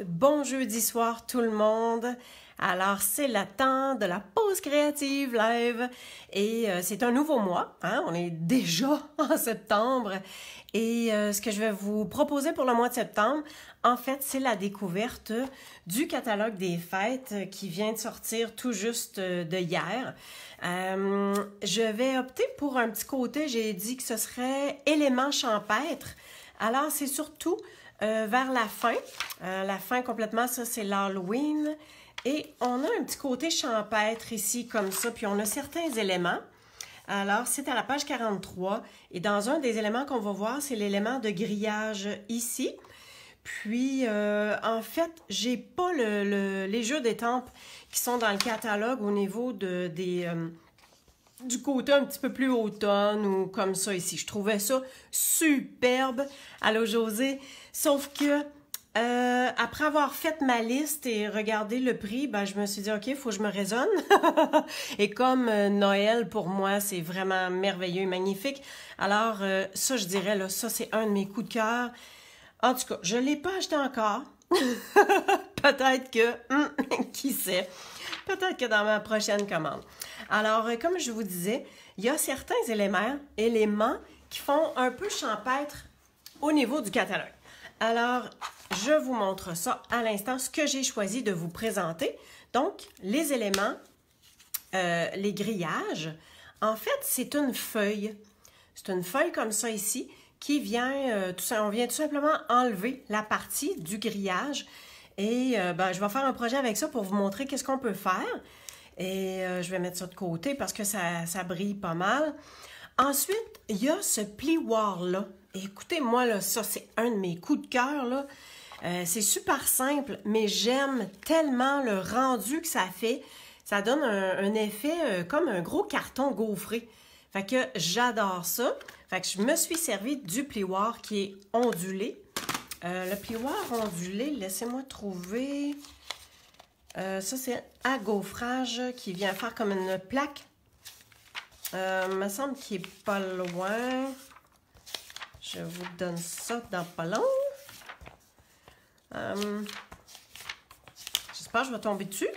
Bon jeudi soir tout le monde. Alors c'est le temps de la pause créative live et c'est un nouveau mois, hein? On est déjà en septembre et ce que je vais vous proposer pour le mois de septembre, en fait c'est la découverte du catalogue des fêtes qui vient de sortir tout juste de hier. Je vais opter pour un petit côté, j'ai dit que ce serait éléments champêtres. Alors c'est surtout vers la fin complètement, ça c'est l'Halloween. Et on a un petit côté champêtre ici comme ça, puis on a certains éléments. Alors c'est à la page 43 et dans un des éléments qu'on va voir, c'est l'élément de grillage ici. Puis en fait, j'ai pas les jeux d'étampes qui sont dans le catalogue au niveau du côté un petit peu plus automne ou comme ça ici. Je trouvais ça superbe. Allô José, sauf que après avoir fait ma liste et regardé le prix, ben, je me suis dit, OK, il faut que je me raisonne. Et comme Noël, pour moi, c'est vraiment merveilleux et magnifique. Alors, ça, je dirais, là, ça, c'est un de mes coups de cœur. En tout cas, je ne l'ai pas acheté encore. Peut-être que, qui sait, peut-être que dans ma prochaine commande. Alors, comme je vous disais, il y a certains éléments qui font un peu champêtre au niveau du catalogue. Alors, je vous montre ça à l'instant, ce que j'ai choisi de vous présenter. Donc, les éléments, les grillages, en fait, c'est une feuille. C'est une feuille comme ça ici qui vient, on vient tout simplement enlever la partie du grillage. Et ben, je vais faire un projet avec ça pour vous montrer qu'est-ce qu'on peut faire. Et je vais mettre ça de côté parce que ça brille pas mal. Ensuite, il y a ce plioir-là. Écoutez-moi, là, ça, c'est un de mes coups de cœur, là. C'est super simple, mais j'aime tellement le rendu que ça fait. Ça donne un effet comme un gros carton gaufré. Fait que j'adore ça. Fait que je me suis servi du plioir qui est ondulé. Le plioir ondulé, laissez-moi trouver. Ça, c'est à gaufrage qui vient faire comme une plaque. Il me semble qu'il n'est pas loin. Je vous donne ça dans pas long. J'espère que je vais tomber dessus.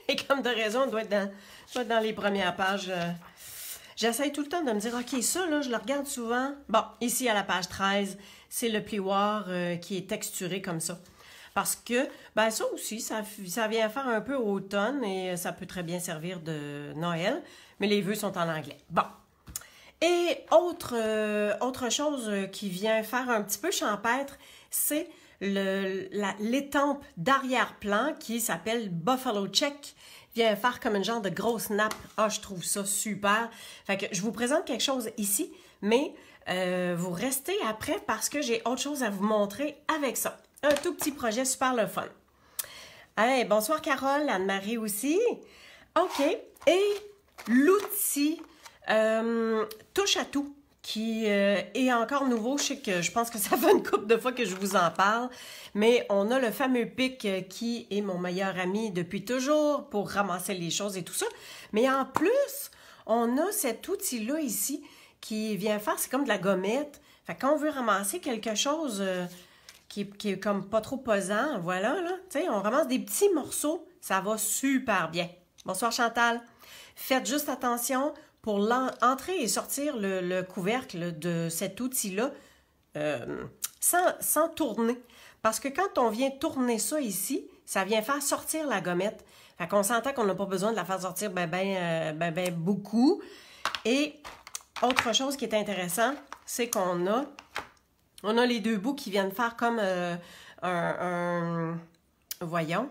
Et comme de raison, on doit être dans les premières pages. J'essaye tout le temps de me dire, OK, ça, là, je le regarde souvent. Bon, ici, à la page 13, c'est le plioir qui est texturé comme ça. Parce que, ben ça aussi, ça vient faire un peu automne et ça peut très bien servir de Noël. Mais les vœux sont en anglais. Bon. Et autre chose qui vient faire un petit peu champêtre, c'est l'étampe d'arrière-plan qui s'appelle Buffalo Check. Vient faire comme une genre de grosse nappe. Ah, je trouve ça super. Fait que je vous présente quelque chose ici, mais vous restez après parce que j'ai autre chose à vous montrer avec ça. Un tout petit projet super le fun. Hey, bonsoir Carole, Anne-Marie aussi. OK. Et l'outil touche à tout qui est encore nouveau. Je pense que ça fait une couple de fois que je vous en parle, mais on a le fameux pic qui est mon meilleur ami depuis toujours pour ramasser les choses et tout ça. Mais en plus, on a cet outil-là ici qui vient faire, c'est comme de la gommette. Fait que quand on veut ramasser quelque chose qui est comme pas trop pesant, voilà, là, tu sais, on ramasse des petits morceaux, ça va super bien. Bonsoir Chantal. Faites juste attention pour entrer et sortir le couvercle de cet outil-là sans tourner. Parce que quand on vient tourner ça ici, ça vient faire sortir la gommette. Fait qu'on s'entend qu'on n'a pas besoin de la faire sortir beaucoup. Et autre chose qui est intéressant, c'est qu'on a les deux bouts qui viennent faire comme voyons,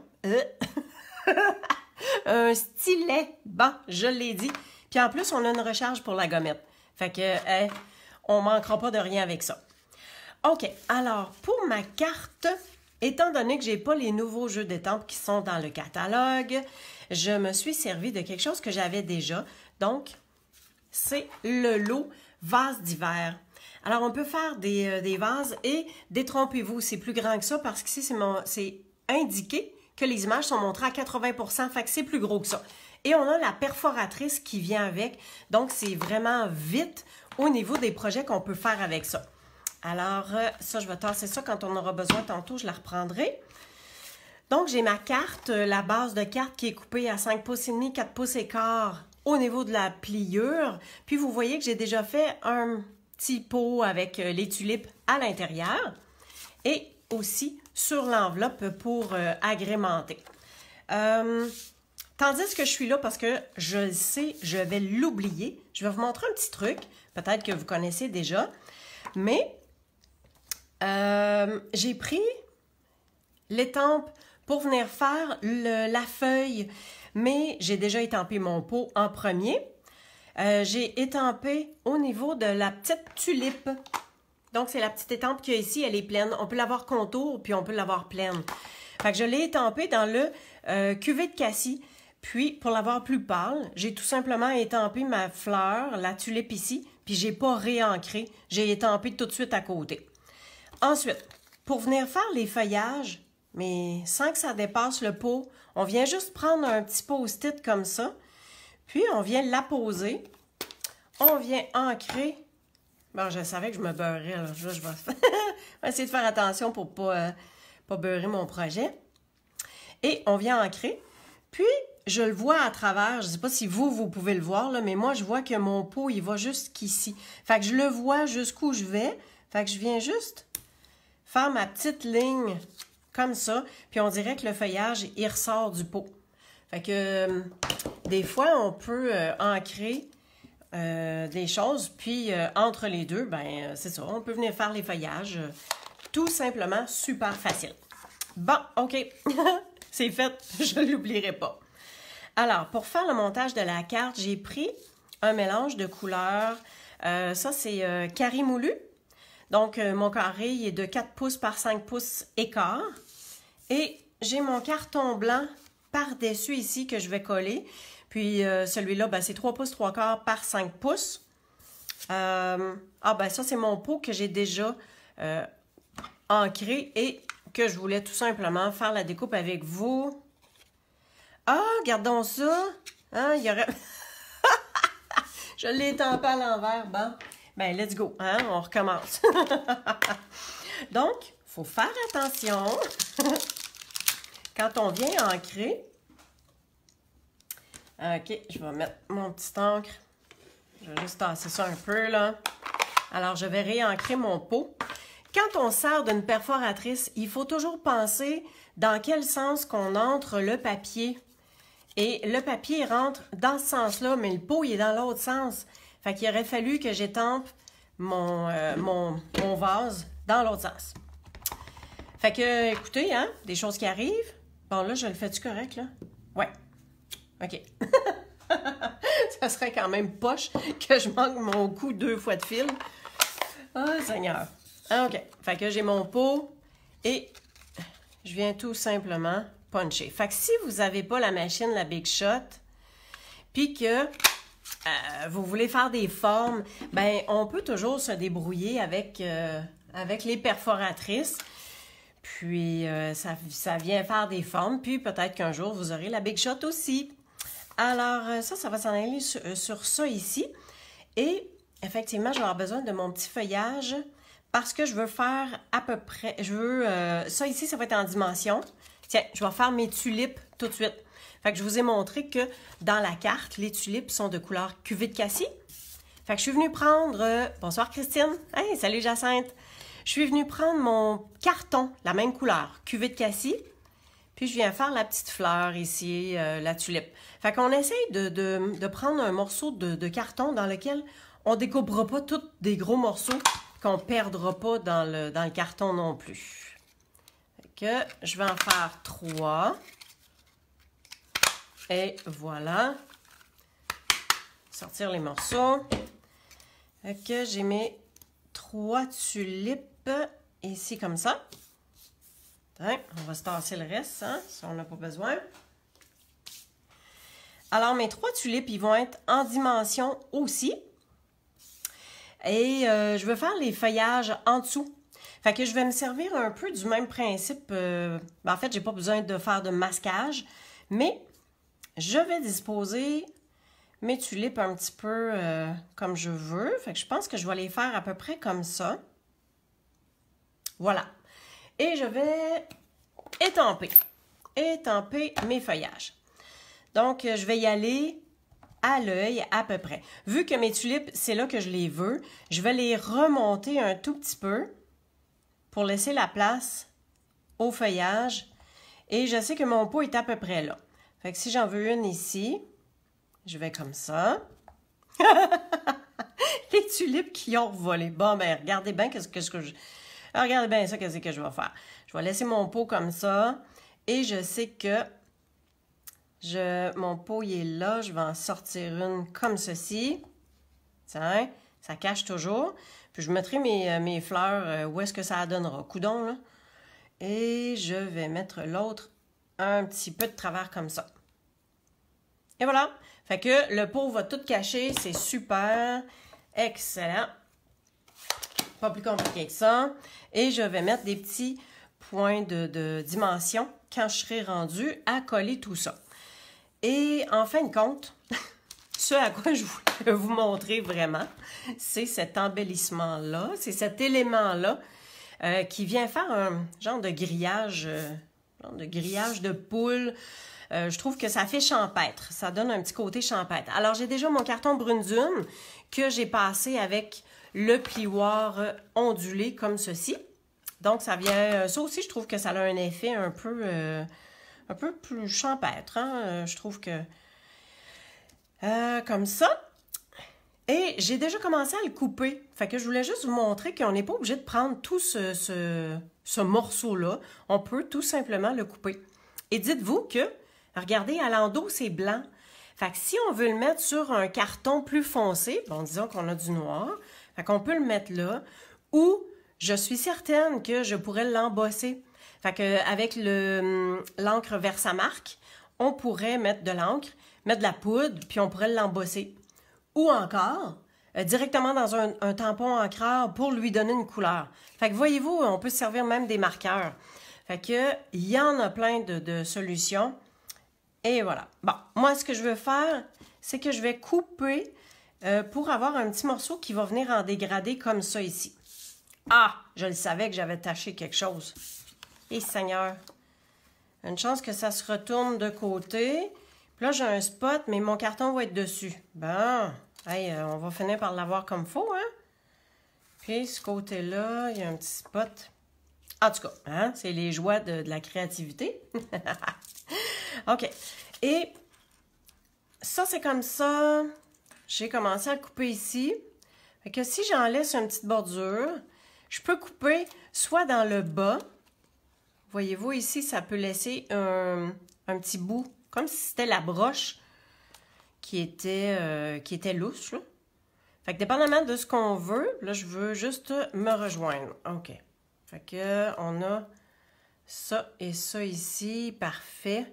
un stylet. Bon, je l'ai dit. Puis en plus, on a une recharge pour la gommette. Fait que, on manquera pas de rien avec ça. OK, alors, pour ma carte, étant donné que j'ai pas les nouveaux jeux d'étampes qui sont dans le catalogue, je me suis servi de quelque chose que j'avais déjà. Donc, c'est le lot vase d'hiver. Alors, on peut faire des vases et détrompez-vous, c'est plus grand que ça parce qu'ici, c'est indiqué que les images sont montrées à 80%, fait que c'est plus gros que ça. Et on a la perforatrice qui vient avec, donc c'est vraiment vite au niveau des projets qu'on peut faire avec ça. Alors, ça, je vais tasser ça quand on aura besoin tantôt, je la reprendrai. Donc, j'ai ma carte, la base de carte qui est coupée à 5 pouces et demi, 4 pouces et quart au niveau de la pliure. Puis, vous voyez que j'ai déjà fait un petit pot avec les tulipes à l'intérieur et aussi sur l'enveloppe pour agrémenter. Tandis que je suis là, parce que je le sais, je vais l'oublier, je vais vous montrer un petit truc, peut-être que vous connaissez déjà, mais j'ai pris l'étampe pour venir faire la feuille, mais j'ai déjà étampé mon pot en premier. J'ai étampé au niveau de la petite tulipe. Donc, c'est la petite étampe qu'il y a ici, elle est pleine. On peut l'avoir contour, puis on peut l'avoir pleine. Fait que je l'ai étampée dans le cuvée de cassis. Puis, pour l'avoir plus pâle, j'ai tout simplement étampé ma fleur, la tulipe ici, puis j'ai pas réancré. J'ai étampé tout de suite à côté. Ensuite, pour venir faire les feuillages, mais sans que ça dépasse le pot, on vient juste prendre un petit post-it comme ça, puis on vient l'apposer. On vient ancrer. Bon, je savais que je me beurrais, là. Je vais essayer de faire attention pour pas beurrer mon projet. Et on vient ancrer. Puis, je le vois à travers. Je ne sais pas si vous pouvez le voir, là, mais moi, je vois que mon pot, il va jusqu'ici. Fait que je le vois jusqu'où je vais. Fait que je viens juste faire ma petite ligne comme ça. Puis, on dirait que le feuillage, il ressort du pot. Fait que des fois, on peut ancrer des choses. Puis, entre les deux, ben c'est ça. On peut venir faire les feuillages. Tout simplement, super facile. Bon, OK. C'est fait. Je ne l'oublierai pas. Alors, pour faire le montage de la carte, j'ai pris un mélange de couleurs. Ça, c'est carré moulu. Donc, mon carré, il est de 4 pouces par 5 pouces et quart. Et j'ai mon carton blanc par-dessus ici que je vais coller. Puis, celui-là, ben, c'est 3 pouces 3 quarts par 5 pouces. Ben, ça, c'est mon pot que j'ai déjà ancré et que je voulais tout simplement faire la découpe avec vous. Ah, regardons ça. Hein, il y aurait... Je l'ai étampé à l'envers. Bon, ben, let's go. Hein, on recommence. Donc, il faut faire attention. Quand on vient ancrer... OK, je vais mettre mon petit encre. Je vais juste tasser ça un peu, là. Alors, je vais réancrer mon pot. Quand on sert d'une perforatrice, il faut toujours penser dans quel sens qu'on entre le papier. Et le papier rentre dans ce sens-là, mais le pot, il est dans l'autre sens. Fait qu'il aurait fallu que j'étampe mon vase dans l'autre sens. Fait que, écoutez, hein, des choses qui arrivent. Bon, là, je le fais-tu correct, là? Ouais. OK. Ça serait quand même poche que je manque mon coup 2 fois de fil. Oh, Seigneur. OK. Fait que j'ai mon pot et je viens tout simplement puncher. Fait que si vous n'avez pas la machine, la Big Shot, puis que vous voulez faire des formes, ben on peut toujours se débrouiller avec les perforatrices. Puis ça vient faire des formes. Puis peut-être qu'un jour, vous aurez la Big Shot aussi. Alors, ça va s'en aller sur ça ici. Et effectivement, je vais avoir besoin de mon petit feuillage parce que je veux faire à peu près... ça ici, ça va être en dimension. Tiens, je vais faire mes tulipes tout de suite. Fait que je vous ai montré que dans la carte, les tulipes sont de couleur cuvée de cassis. Fait que je suis venue prendre... bonsoir Christine. Hey, salut Jacinthe. Je suis venue prendre mon carton, la même couleur, cuvée de cassis. Puis je viens faire la petite fleur ici, la tulipe. Fait qu'on essaye de prendre un morceau de carton dans lequel on ne découpera pas tous des gros morceaux qu'on ne perdra pas dans le carton non plus. Fait que je vais en faire 3. Et voilà. Sortir les morceaux. Fait que j'ai mes 3 tulipes ici comme ça. On va se tasser le reste, hein, si on n'a pas besoin. Alors, mes 3 tulipes, ils vont être en dimension aussi. Et je vais faire les feuillages en dessous. Fait que je vais me servir un peu du même principe. En fait, j'ai pas besoin de faire de masquage. Mais je vais disposer mes tulipes un petit peu comme je veux. Fait que je pense que je vais les faire à peu près comme ça. Voilà. Et je vais étamper mes feuillages. Donc, je vais y aller à l'œil à peu près. Vu que mes tulipes, c'est là que je les veux, je vais les remonter un tout petit peu pour laisser la place au feuillage. Et je sais que mon pot est à peu près là. Fait que si j'en veux une ici, je vais comme ça. Les tulipes qui ont volé. Bon, ben, regardez bien qu'est-ce que je... Regardez bien ça, qu'est-ce que je vais faire. Je vais laisser mon pot comme ça. Et je sais que mon pot, il est là. Je vais en sortir une comme ceci. Tiens, ça cache toujours. Puis je mettrai mes fleurs où est-ce que ça donnera. Coudon, là. Et je vais mettre l'autre un petit peu de travers comme ça. Et voilà. Fait que le pot va tout cacher. C'est super. Excellent. Pas plus compliqué que ça. Et je vais mettre des petits points de dimension quand je serai rendu à coller tout ça. Et en fin de compte, ce à quoi je voulais vous montrer vraiment, c'est cet embellissement-là, c'est cet élément-là qui vient faire un genre de grillage de poule. Je trouve que ça fait champêtre. Ça donne un petit côté champêtre. Alors, j'ai déjà mon carton brune dune que j'ai passé avec le plioir ondulé comme ceci. Donc, ça vient... Ça aussi, je trouve que ça a un effet un peu plus champêtre. Hein? Je trouve que... comme ça. Et j'ai déjà commencé à le couper. Fait que je voulais juste vous montrer qu'on n'est pas obligé de prendre tout ce morceau-là. On peut tout simplement le couper. Et dites-vous que, regardez, à l'endos, c'est blanc. Fait que si on veut le mettre sur un carton plus foncé, bon, disons qu'on a du noir, fait qu'on peut le mettre là, ou je suis certaine que je pourrais l'embosser. Fait que avec l'encre Versamark, on pourrait mettre de l'encre, mettre de la poudre, puis on pourrait l'embosser. Ou encore, directement dans un tampon encreur pour lui donner une couleur. Fait que voyez-vous, on peut se servir même des marqueurs. Fait que, il y en a plein de solutions. Et voilà. Bon, moi, ce que je veux faire, c'est que je vais couper pour avoir un petit morceau qui va venir en dégradé comme ça ici. Ah, je le savais que j'avais taché quelque chose. Et Seigneur, une chance que ça se retourne de côté. Puis là, j'ai un spot, mais mon carton va être dessus. Bon, hey, on va finir par l'avoir comme il faut, hein? Puis, ce côté-là, il y a un petit spot. En tout cas, hein, c'est les joies de la créativité. OK. Et ça, c'est comme ça. J'ai commencé à le couper ici. Fait que si j'en laisse une petite bordure, je peux couper soit dans le bas. Voyez-vous, ici, ça peut laisser un petit bout, comme si c'était la broche qui était lousse, là. Fait que dépendamment de ce qu'on veut, là, je veux juste me rejoindre. OK. Fait que on a ça et ça ici. Parfait.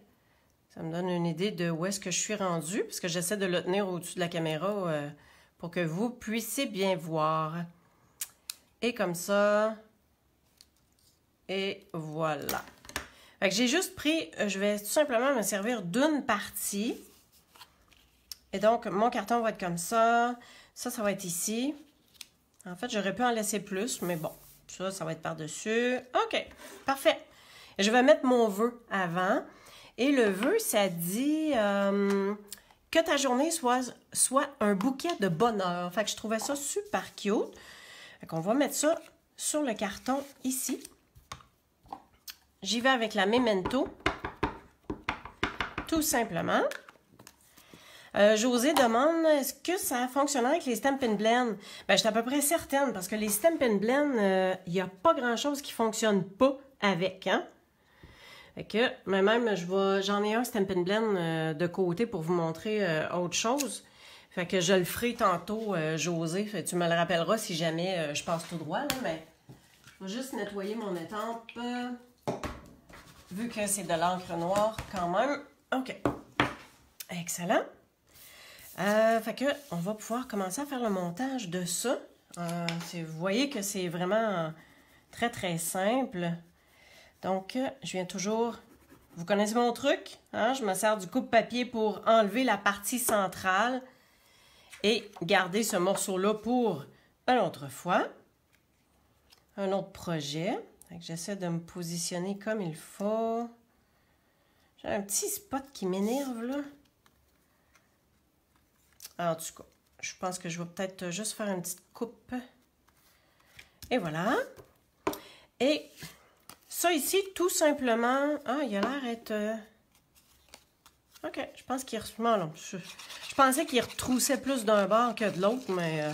Ça me donne une idée de où est-ce que je suis rendue, parce que j'essaie de le tenir au-dessus de la caméra pour que vous puissiez bien voir. Et comme ça. Et voilà. Fait que j'ai juste pris, je vais tout simplement me servir d'une partie. Et donc, mon carton va être comme ça. Ça va être ici. En fait, j'aurais pu en laisser plus, mais bon. Ça va être par-dessus. OK, parfait. Et je vais mettre mon vœu avant. Et le vœu, ça dit que ta journée soit un bouquet de bonheur. Fait que je trouvais ça super cute. Fait qu'on va mettre ça sur le carton ici. J'y vais avec la Memento. Tout simplement. José demande, est-ce que ça fonctionne avec les Stampin' Blend? Ben, je suis à peu près certaine, parce que les Stampin' Blend, il n'y a pas grand-chose qui ne fonctionne pas avec, hein? Fait que, mais même, j'en ai un Stampin' Blend de côté pour vous montrer autre chose. Fait que je le ferai tantôt, José. Fait que tu me le rappelleras si jamais je passe tout droit, là, mais je vais juste nettoyer mon étampe, vu que c'est de l'encre noire quand même. OK. Excellent. Fait que on va pouvoir commencer à faire le montage de ça. Vous voyez que c'est vraiment très, très simple. Donc, je viens toujours... Vous connaissez mon truc, hein? Je me sers du coupe-papier pour enlever la partie centrale et garder ce morceau-là pour une autre fois. Un autre projet. J'essaie de me positionner comme il faut. J'ai un petit spot qui m'énerve, là. En tout cas, je pense que je vais peut-être juste faire une petite coupe. Et voilà. Et ça ici, tout simplement... Ah, il a l'air d'être... OK, je pense qu'il... Non, je pensais qu'il retroussait plus d'un bord que de l'autre, mais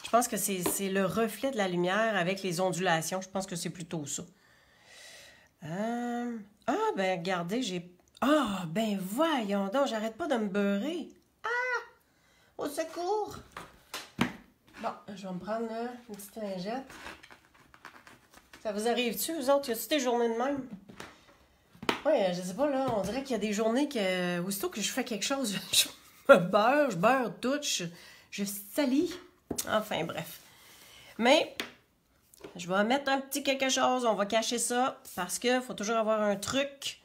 je pense que c'est le reflet de la lumière avec les ondulations. Je pense que c'est plutôt ça. Ah, ben, regardez, j'ai... Ah, ben, voyons donc, j'arrête pas de me beurrer. Ah! Au secours! Bon, je vais me prendre une petite lingette. Ça vous arrive-tu, vous autres? Y a-tu des journées de même? Oui, je sais pas, là, on dirait qu'il y a des journées que, aussitôt que je fais quelque chose, je beurre tout, je salis. Enfin, bref. Mais, je vais mettre un petit quelque chose, on va cacher ça, parce qu'il faut toujours avoir un truc.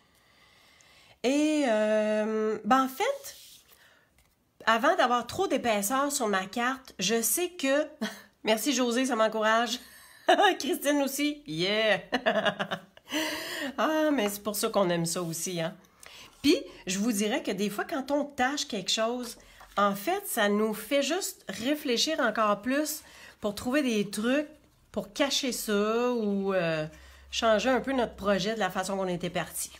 Et, ben en fait, avant d'avoir trop d'épaisseur sur ma carte, je sais que... Merci José, ça m'encourage. Christine aussi. Yeah! Ah, mais c'est pour ça qu'on aime ça aussi, hein? Puis, je vous dirais que des fois, quand on tâche quelque chose, en fait, ça nous fait juste réfléchir encore plus pour trouver des trucs pour cacher ça ou changer un peu notre projet de la façon qu'on était parti.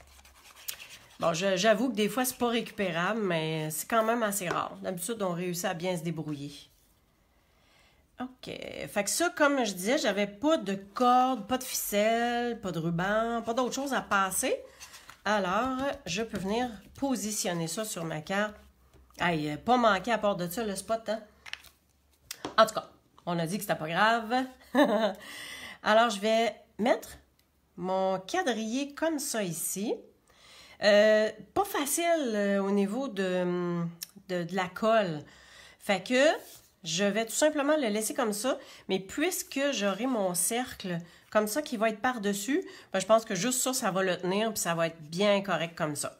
Bon, j'avoue que des fois, c'est pas récupérable, mais c'est quand même assez rare. D'habitude, on réussit à bien se débrouiller. OK. Fait que ça, comme je disais, j'avais pas de corde, pas de ficelle, pas de ruban, pas d'autre chose à passer. Alors, je peux venir positionner ça sur ma carte. Hey, pas manqué à part de ça, le spot, hein? En tout cas, on a dit que c'était pas grave. Alors, je vais mettre mon quadrillé comme ça ici. Pas facile au niveau de la colle. Fait que je vais tout simplement le laisser comme ça. Mais puisque j'aurai mon cercle comme ça qui va être par-dessus, ben, je pense que juste ça, ça va le tenir puis ça va être bien correct comme ça.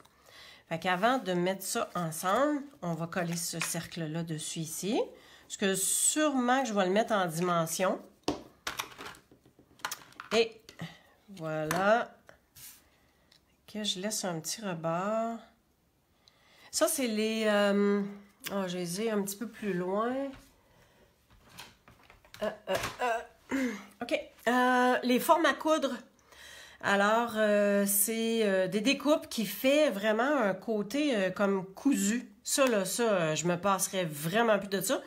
Fait qu'avant de mettre ça ensemble, on va coller ce cercle-là dessus ici. Parce que sûrement que je vais le mettre en dimension. Et voilà. Que je laisse un petit rebord. Ça, c'est les... je les ai un petit peu plus loin. OK. Les formes à coudre. Alors, c'est des découpes qui fait vraiment un côté comme cousu. Ça, là, je me passerais vraiment plus de ça.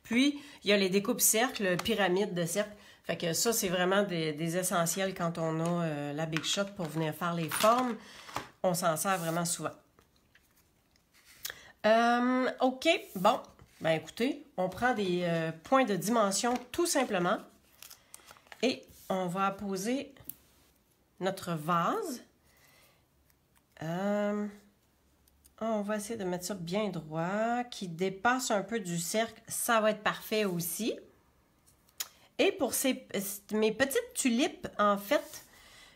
Puis, il y a les découpes cercles, pyramides de cercles. Fait que ça, c'est vraiment des essentiels quand on a la Big Shot pour venir faire les formes. On s'en sert vraiment souvent. OK, bon. Ben écoutez, on prend des points de dimension tout simplement. Et on va poser notre vase. On va essayer de mettre ça bien droit, qui dépasse un peu du cercle. Ça va être parfait aussi. Et pour mes petites tulipes, en fait,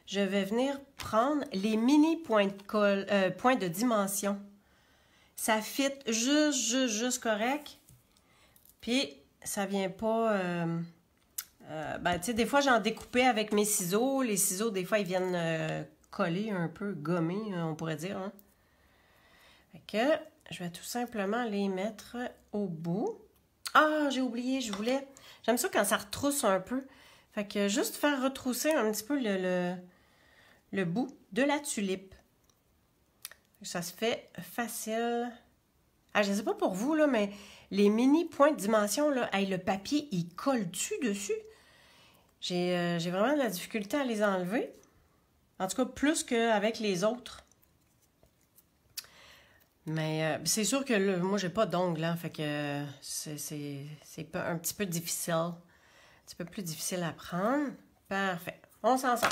je vais venir prendre les mini points de dimension. Ça fit juste correct. Puis, ça vient pas... ben, tu sais, des fois, j'en découpais avec mes ciseaux. Les ciseaux, des fois, ils viennent coller un peu, gommer, on pourrait dire. Hein? Fait que, je vais tout simplement les mettre au bout. Ah, j'ai oublié, je voulais... J'aime ça quand ça retrousse un peu. Fait que juste faire retrousser un petit peu le bout de la tulipe. Ça se fait facile. Ah, je ne sais pas pour vous, là, mais les mini points de dimension, là, hey, le papier, il colle-tu dessus? J'ai vraiment de la difficulté à les enlever. En tout cas, plus qu'avec les autres. Mais c'est sûr que moi, j'ai pas d'ongles, hein, fait que c'est un petit peu difficile. Un petit peu plus difficile à prendre. Parfait. On s'en sort.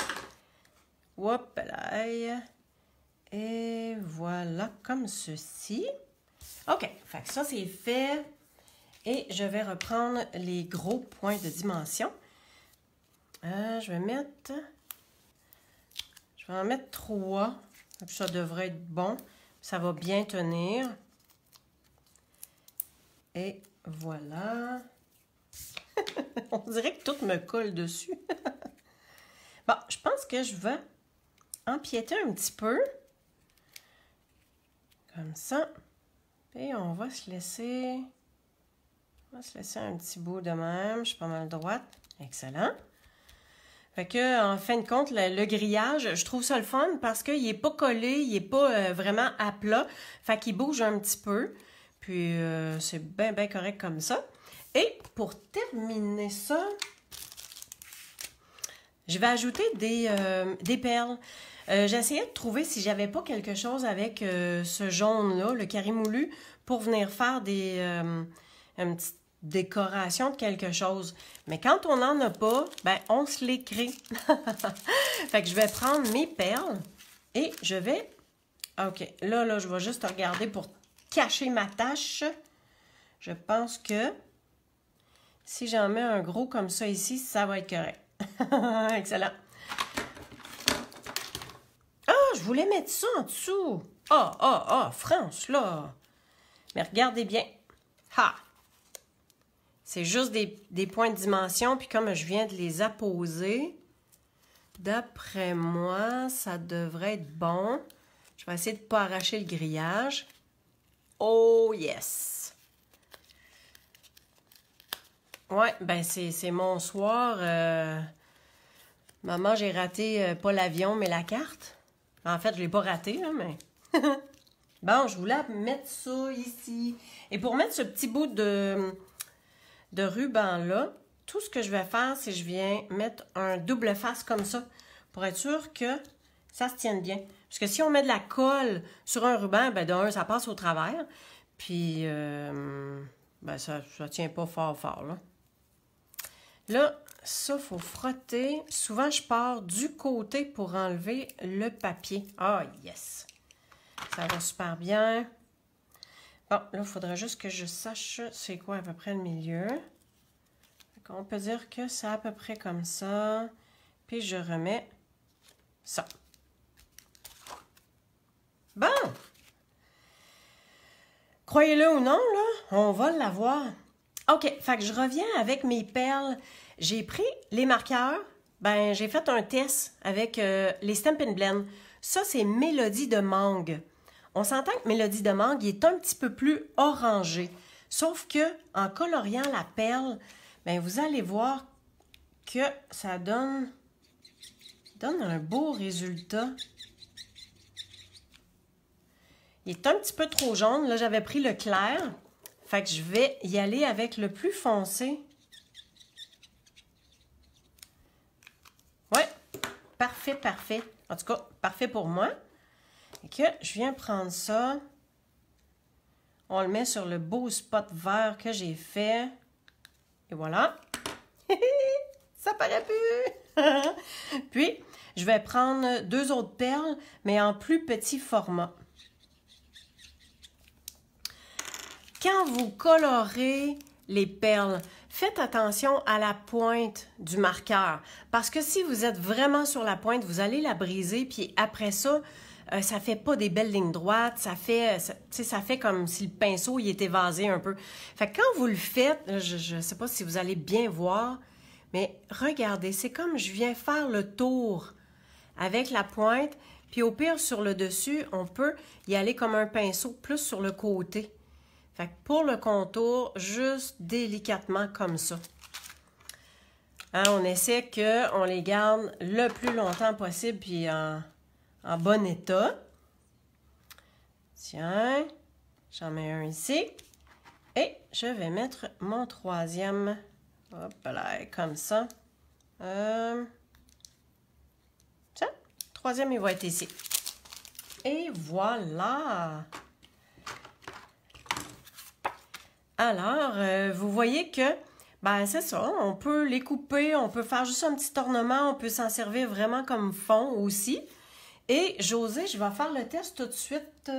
Hop là. Et voilà, comme ceci. OK, fait que ça, c'est fait. Et je vais reprendre les gros points de dimension. Je vais en mettre 3. Ça devrait être bon. Ça va bien tenir. Et voilà. On dirait que tout me colle dessus. Bon, je pense que je vais empiéter un petit peu. Comme ça. Et on va se laisser... On va se laisser un petit bout de même. Je suis pas mal droite. Excellent. Fait que, en fin de compte, le grillage, je trouve ça le fun parce qu'il n'est pas collé, il n'est pas vraiment à plat. Fait qu'il bouge un petit peu. Puis, c'est bien, bien correct comme ça. Et pour terminer ça, je vais ajouter des perles. J'essayais de trouver si j'avais pas quelque chose avec ce jaune-là, le carré moulu, pour venir faire une petite décoration de quelque chose. Mais quand on n'en a pas, ben on se les crée. Fait que je vais prendre mes perles et je vais... OK, là, je vais juste regarder pour cacher ma tache. Je pense que si j'en mets un gros comme ça ici, ça va être correct. Excellent. Ah, je voulais mettre ça en dessous. France, là. Mais regardez bien. Ha! C'est juste des points de dimension, puis comme je viens de les apposer, d'après moi, ça devrait être bon. Je vais essayer de ne pas arracher le grillage. Oh, yes! Ouais, ben c'est mon soir. Maman, j'ai raté pas l'avion, mais la carte. En fait, je ne l'ai pas raté, là, mais... Bon, je voulais mettre ça ici. Et pour mettre ce petit bout de ruban-là, tout ce que je vais faire, c'est que je viens mettre un double face comme ça pour être sûr que ça se tienne bien. Parce que si on met de la colle sur un ruban, ben d'un, ça passe au travers. Puis, ben ça ne tient pas fort, là. Là, ça, il faut frotter. Souvent, je pars du côté pour enlever le papier. Ah, yes! Ça va super bien. Bon, là, il faudra juste que je sache c'est quoi à peu près le milieu. On peut dire que c'est à peu près comme ça. Puis, je remets ça. Bon! Croyez-le ou non, là, on va l'avoir. OK, fait que je reviens avec mes perles. J'ai pris les marqueurs. Ben, j'ai fait un test avec les Stampin' Blend. Ça, c'est Mélodie de mangue. On s'entend que Mélodie de mangue il est un petit peu plus orangé. Sauf que en coloriant la perle, ben, vous allez voir que ça donne un beau résultat. Il est un petit peu trop jaune. Là, j'avais pris le clair. Fait que je vais y aller avec le plus foncé. Ouais, parfait, parfait. En tout cas, parfait pour moi. Et que je viens prendre ça. On le met sur le beau spot vert que j'ai fait. Et voilà. Ça paraît plus. Puis, je vais prendre 2 autres perles, mais en plus petit format. Quand vous colorez les perles, faites attention à la pointe du marqueur. Parce que si vous êtes vraiment sur la pointe, vous allez la briser. Puis après ça, ça fait pas des belles lignes droites. Ça fait comme si le pinceau il était évasé un peu. Fait que quand vous le faites, je ne sais pas si vous allez bien voir, mais regardez, c'est comme je viens faire le tour avec la pointe. Puis au pire, sur le dessus, on peut y aller comme un pinceau plus sur le côté. Fait que pour le contour, juste délicatement comme ça. Hein, on essaie qu'on les garde le plus longtemps possible puis en bon état. Tiens, j'en mets un ici. Et je vais mettre mon troisième. Hop là, comme ça. Tiens, troisième, il va être ici. Et voilà! Alors, vous voyez que, ben c'est ça, on peut les couper, on peut faire juste un petit ornement, on peut s'en servir vraiment comme fond aussi. Et José, je vais faire le test tout de suite.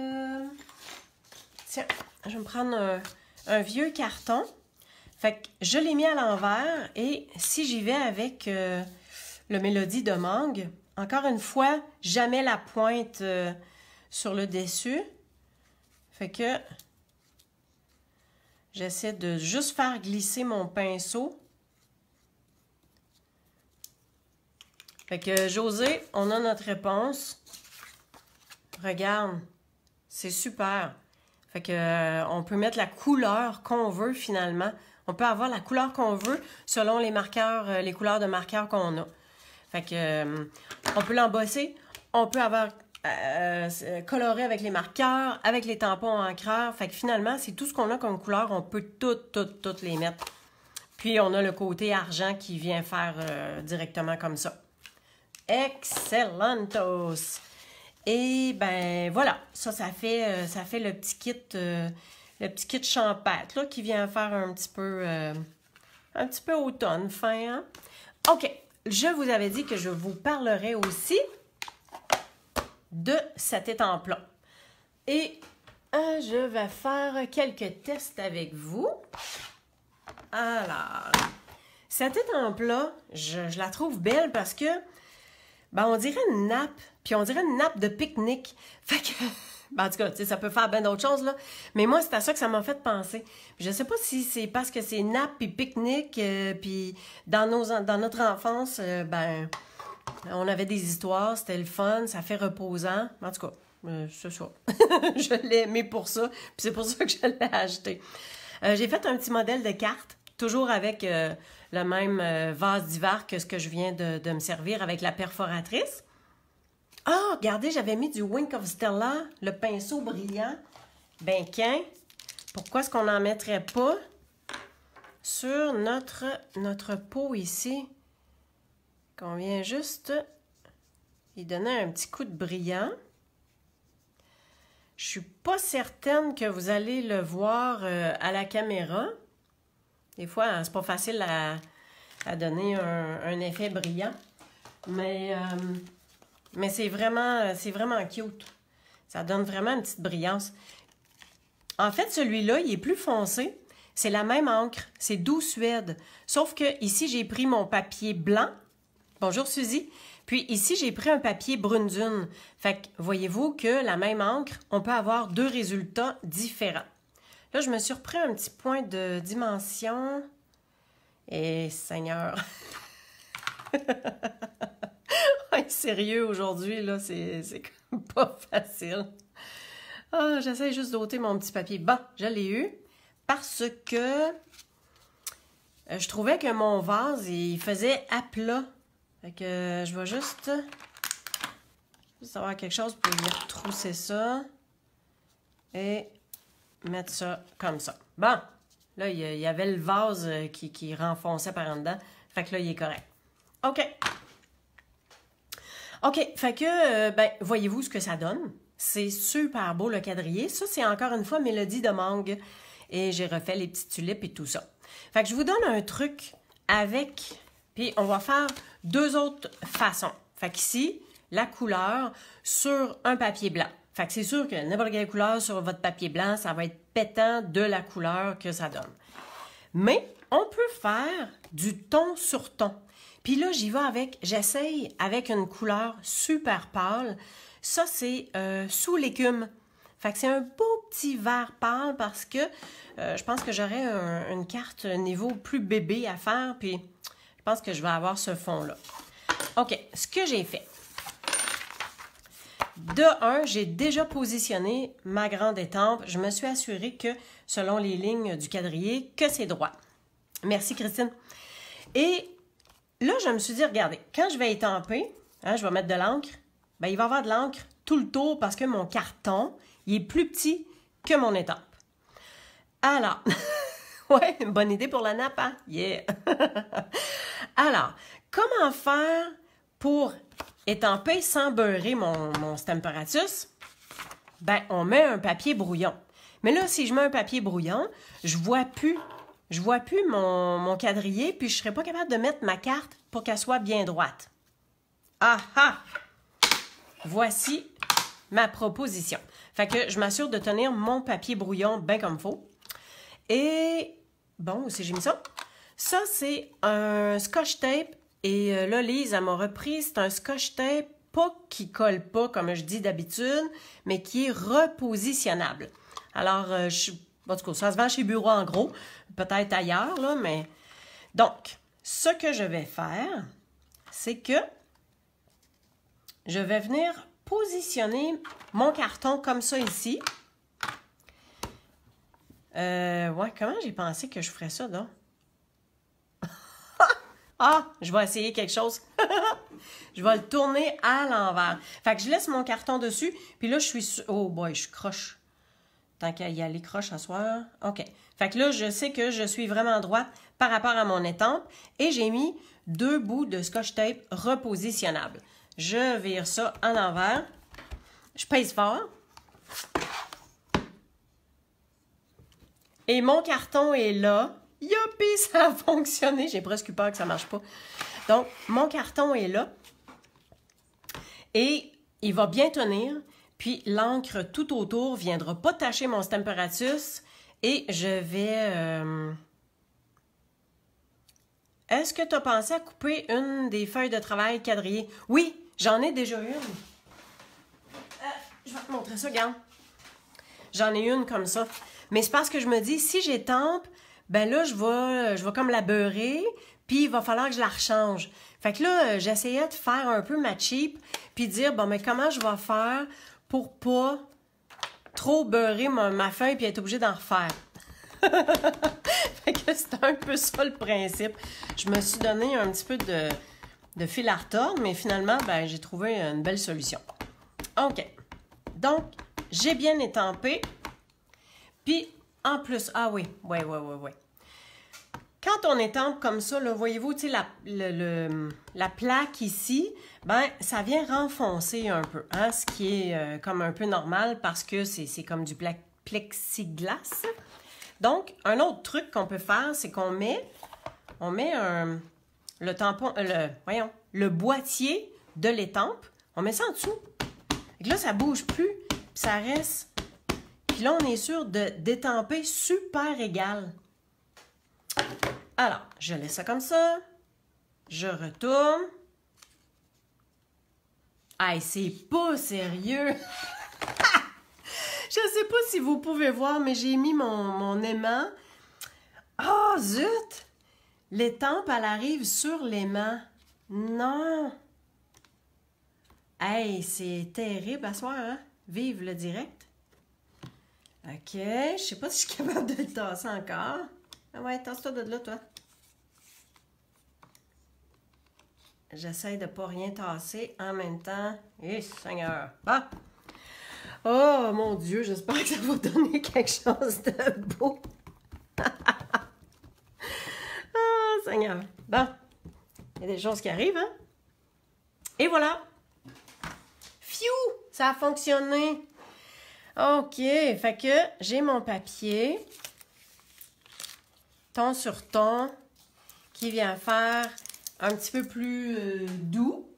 Tiens, je vais me prendre un vieux carton. Fait que je l'ai mis à l'envers et si j'y vais avec le Mélodie de mangue, encore une fois, jamais la pointe sur le dessus. Fait que... j'essaie de juste faire glisser mon pinceau. Fait que José, on a notre réponse. Regarde, c'est super. Fait que on peut mettre la couleur qu'on veut finalement. On peut avoir la couleur qu'on veut selon les marqueurs, les couleurs de marqueurs qu'on a. Fait que on peut l'embosser, on peut avoir coloré avec les marqueurs, avec les tampons encreurs. Fait que finalement, c'est tout ce qu'on a comme couleur, on peut toutes les mettre. Puis on a le côté argent qui vient faire directement comme ça. Excellentos! Et ben voilà, ça fait le petit kit champêtre là, qui vient faire un petit peu automne fin. Hein? OK, je vous avais dit que je vous parlerai aussi de cet étampe-là. Et je vais faire quelques tests avec vous. Alors, cette étampe-là, je la trouve belle parce que ben, on dirait une nappe, puis on dirait une nappe de pique-nique. Fait que, ben, en tout cas, ça peut faire bien d'autres choses, là. Mais moi, c'est à ça que ça m'a fait penser. Je sais pas si c'est parce que c'est nappe puis pique-nique, puis dans notre enfance, ben, on avait des histoires, c'était le fun, ça fait reposant. En tout cas, c'est ça. Je l'ai aimé pour ça, puis c'est pour ça que je l'ai acheté. J'ai fait un petit modèle de carte, toujours avec le même vase d'hiver que ce que je viens de me servir avec la perforatrice. Ah, regardez, j'avais mis du Wink of Stella, le pinceau brillant. Ben, pourquoi est-ce qu'on n'en mettrait pas sur notre peau ici? Qu'on vient juste y donner un petit coup de brillant. Je suis pas certaine que vous allez le voir à la caméra. Des fois, c'est pas facile à donner un effet brillant. Mais c'est vraiment cute. Ça donne vraiment une petite brillance. En fait, celui-là, il est plus foncé. C'est la même encre. C'est Doux Suède. Sauf que ici, j'ai pris mon papier blanc. Bonjour, Suzy. Puis ici, j'ai pris un papier brune dune. Fait que voyez-vous que la même encre, on peut avoir deux résultats différents. Là, je me suis repris un petit point de dimension. Et Seigneur! Ouais, sérieux, aujourd'hui, là, c'est pas facile. Ah, j'essaie juste d'ôter mon petit papier. Bon, je l'ai eu parce que je trouvais que mon vase, il faisait à plat. Fait que je vais juste avoir quelque chose pour y retrousser ça et mettre ça comme ça. Bon, là, il y avait le vase qui renfonçait par en dedans. Fait que là, il est correct. OK. OK, fait que, ben, voyez-vous ce que ça donne? C'est super beau, le quadrillé. Ça, c'est encore une fois Mélodie de Mangue. Et j'ai refait les petites tulipes et tout ça. Fait que je vous donne un truc avec... Puis, on va faire deux autres façons. Fait qu'ici, la couleur sur un papier blanc. Fait que c'est sûr que n'importe quelle couleur sur votre papier blanc, ça va être pétant de la couleur que ça donne. Mais, on peut faire du ton sur ton. Puis là, j'y vais avec, j'essaye avec une couleur super pâle. Ça, c'est sous l'écume. Fait que c'est un beau petit vert pâle parce que je pense que j'aurais une carte niveau plus bébé à faire. Puis, je pense que je vais avoir ce fond-là. OK, ce que j'ai fait. De un, j'ai déjà positionné ma grande étampe. Je me suis assurée que, selon les lignes du quadrillé, que c'est droit. Merci, Christine. Et là, je me suis dit, regardez, quand je vais étamper, hein, je vais mettre de l'encre, ben, il va y avoir de l'encre tout le tour parce que mon carton, il est plus petit que mon étampe. Alors, ouais, une bonne idée pour la nappe, hein? Yeah! Alors, comment faire pour étamper sans beurrer mon Stamparatus? Ben, on met un papier brouillon. Mais là, si je mets un papier brouillon, je vois plus mon quadrillé, puis je ne serai pas capable de mettre ma carte pour qu'elle soit bien droite. Ah ah! Voici ma proposition. Fait que je m'assure de tenir mon papier brouillon bien comme il faut. Et, bon, où c'est que j'ai mis ça? Ça, c'est un scotch tape. Et là, Lise, elle m'a repris. C'est un scotch tape, pas qui colle pas, comme je dis d'habitude, mais qui est repositionnable. Alors, en tout cas, ça se vend chez Bureau en gros, peut-être ailleurs, là, mais... Donc, ce que je vais faire, c'est que je vais venir positionner mon carton comme ça ici. Ouais, comment j'ai pensé que je ferais ça, donc? Ah, je vais essayer quelque chose. Je vais le tourner à l'envers. Fait que je laisse mon carton dessus, puis là, je suis... Oh boy, je suis croche. Tant qu'à y aller croche à soir. OK. Fait que là, je sais que je suis vraiment droite par rapport à mon étampe, et j'ai mis 2 bouts de scotch tape repositionnables. Je vire ça en envers. Je pèse fort. Et mon carton est là. Youpi, ça a fonctionné. J'ai presque eu peur que ça ne marche pas. Donc, mon carton est là. Et il va bien tenir. Puis, l'encre tout autour ne viendra pas tacher mon Stamparatus. Et je vais... Est-ce que tu as pensé à couper une des feuilles de travail quadrillées? Oui, j'en ai déjà une. Je vais te montrer ça, regarde. J'en ai une comme ça. Mais c'est parce que je me dis, si j'étampe, ben là, je vais comme la beurrer, puis il va falloir que je la rechange. Fait que là, j'essayais de faire un peu ma cheap, puis dire, bon, mais comment je vais faire pour pas trop beurrer ma feuille, puis être obligée d'en refaire. Fait que c'est un peu ça le principe. Je me suis donné un petit peu de fil à retordre, mais finalement, ben, j'ai trouvé une belle solution. OK. Donc, j'ai bien étampé. Puis, en plus, ah oui. Quand on étampe comme ça, là, voyez-vous, tu sais, la plaque ici, ben, ça vient renfoncer un peu, hein, ce qui est comme un peu normal parce que c'est comme du plexiglas. Donc, un autre truc qu'on peut faire, c'est qu'on met le tampon, le boîtier de l'étampe, on met ça en dessous. Et là, ça bouge plus, puis ça reste. Puis là, on est sûr d'étamper super égal. Alors, je laisse ça comme ça. Je retourne. Hey, c'est pas sérieux! Je sais pas si vous pouvez voir, mais j'ai mis mon aimant. Oh, zut! L'étampe, elle arrive sur l'aimant. Non! Hey, c'est terrible à soir, hein? Vive le direct. OK, je sais pas si je suis capable de le tasser encore. Ah ouais, tasse-toi de là, toi. J'essaie de pas rien tasser en même temps. Eh, Seigneur! Bon! Oh, mon Dieu, j'espère que ça va donner quelque chose de beau. Oh, Seigneur! Bon, il y a des choses qui arrivent, hein? Et voilà! Pfiou! Ça a fonctionné! OK, fait que j'ai mon papier, ton sur ton, qui vient faire un petit peu plus doux.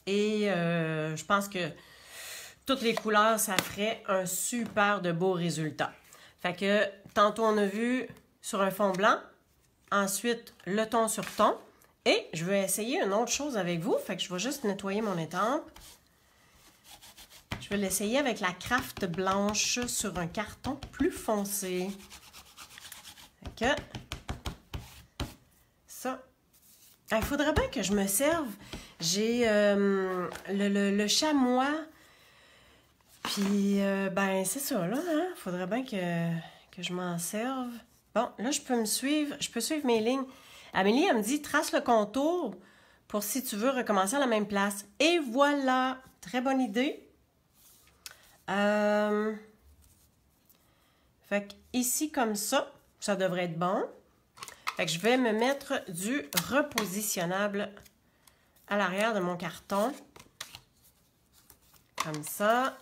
Et je pense que toutes les couleurs, ça ferait un super de beau résultat. Fait que tantôt, on a vu sur un fond blanc, ensuite le ton sur ton. Et je vais essayer une autre chose avec vous. Fait que je vais juste nettoyer mon étampe. Je vais l'essayer avec la craft blanche sur un carton plus foncé. Fait que ça. Il faudrait bien que je me serve. J'ai le chamois. Puis, ben, c'est ça, là. Hein? Faudrait bien que je m'en serve. Bon, là, je peux suivre mes lignes. Amélie, elle me dit, trace le contour pour si tu veux recommencer à la même place. Et voilà! Très bonne idée. Fait que ici, comme ça devrait être bon. Fait que je vais me mettre du repositionnable à l'arrière de mon carton. Comme ça.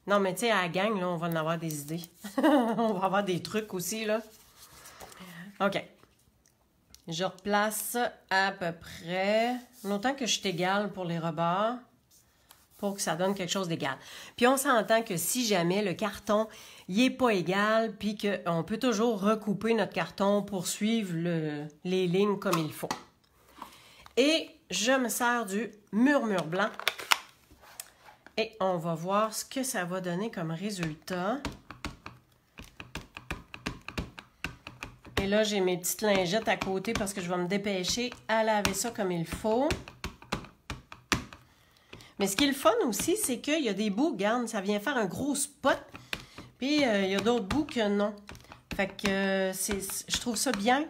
Non, mais tu sais, à la gang, là, on va en avoir des idées. On va avoir des trucs aussi, là. OK. Je replace à peu près, autant que je suis égale pour les rebords, pour que ça donne quelque chose d'égal. Puis on s'entend que si jamais le carton n'est pas égal, puis qu'on peut toujours recouper notre carton pour suivre les lignes comme il faut. Et je me sers du murmure blanc. Et on va voir ce que ça va donner comme résultat. Et là, j'ai mes petites lingettes à côté parce que je vais me dépêcher à laver ça comme il faut. Mais ce qui est le fun aussi, c'est qu'il y a des bouts, regarde, ça vient faire un gros spot. Puis, il y a d'autres bouts que non. Fait que je trouve ça bien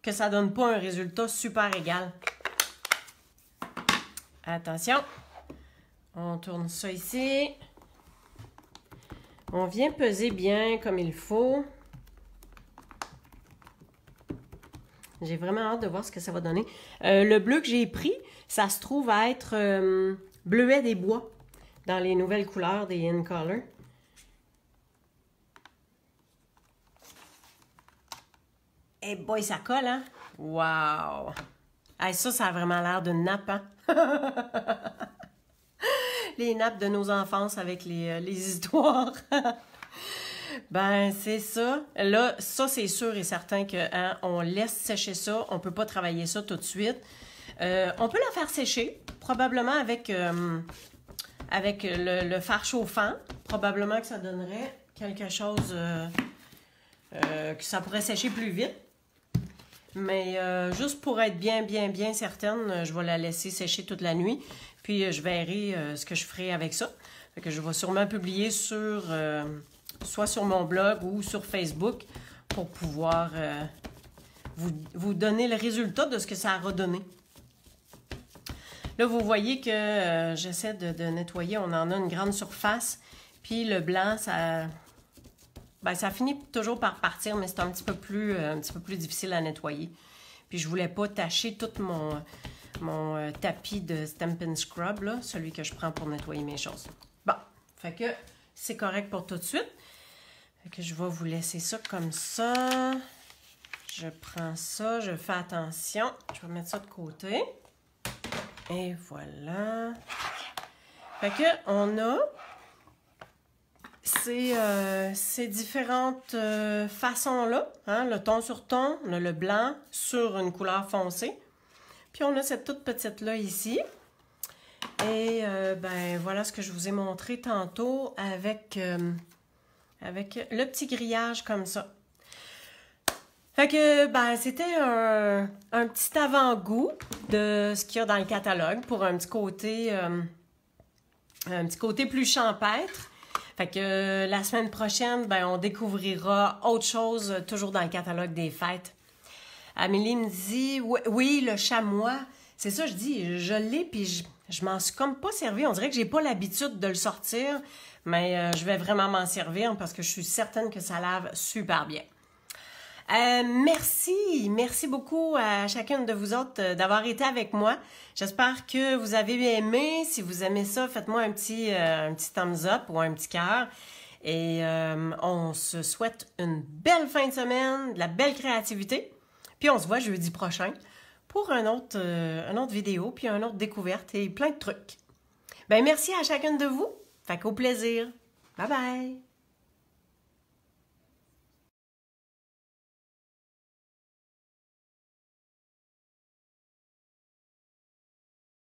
que ça donne pas un résultat super égal. Attention. On tourne ça ici. On vient peser bien comme il faut. J'ai vraiment hâte de voir ce que ça va donner. Le bleu que j'ai pris, ça se trouve à être bleuet des bois dans les nouvelles couleurs des In Color. Eh boy, ça colle, hein? Wow! Hey, ça a vraiment l'air d'une nappe, hein? Les nappes de nos enfances avec les histoires. Ben, c'est ça. Là, ça, c'est sûr et certain qu'on laisse sécher ça. On ne peut pas travailler ça tout de suite. On peut la faire sécher, probablement avec le fer chauffant. Probablement que ça donnerait quelque chose que ça pourrait sécher plus vite. Mais juste pour être bien certaine, je vais la laisser sécher toute la nuit. Puis je verrai ce que je ferai avec ça. Fait que je vais sûrement publier soit sur mon blog ou sur Facebook pour pouvoir vous donner le résultat de ce que ça a redonné. Là, vous voyez que j'essaie de nettoyer. On en a une grande surface. Puis le blanc, ça finit toujours par partir, mais c'est un petit peu plus difficile à nettoyer. Puis je voulais pas tacher tout mon tapis de Stampin' Scrub, là, celui que je prends pour nettoyer mes choses. Bon, fait que c'est correct pour tout de suite. Fait que je vais vous laisser ça comme ça. Je prends ça, je fais attention. Je vais mettre ça de côté. Et voilà. Fait que on a ces différentes façons-là. Hein, le ton sur ton, on a le blanc sur une couleur foncée. Puis on a cette toute petite-là ici. Et ben voilà ce que je vous ai montré tantôt avec le petit grillage comme ça. Fait que ben c'était un petit avant-goût de ce qu'il y a dans le catalogue pour un petit côté plus champêtre. Fait que la semaine prochaine, ben on découvrira autre chose toujours dans le catalogue des fêtes. Amélie me dit, oui, le chamois, c'est ça, je dis, je l'ai, puis je m'en suis comme pas servi. On dirait que j'ai pas l'habitude de le sortir, mais je vais vraiment m'en servir parce que je suis certaine que ça lave super bien. Merci beaucoup à chacune de vous autres d'avoir été avec moi. J'espère que vous avez aimé. Si vous aimez ça, faites-moi un petit thumbs up ou un petit cœur. Et on se souhaite une belle fin de semaine, de la belle créativité. Puis on se voit jeudi prochain pour une autre vidéo, puis une autre découverte et plein de trucs. Ben merci à chacune de vous. Fait qu'au plaisir. Bye bye!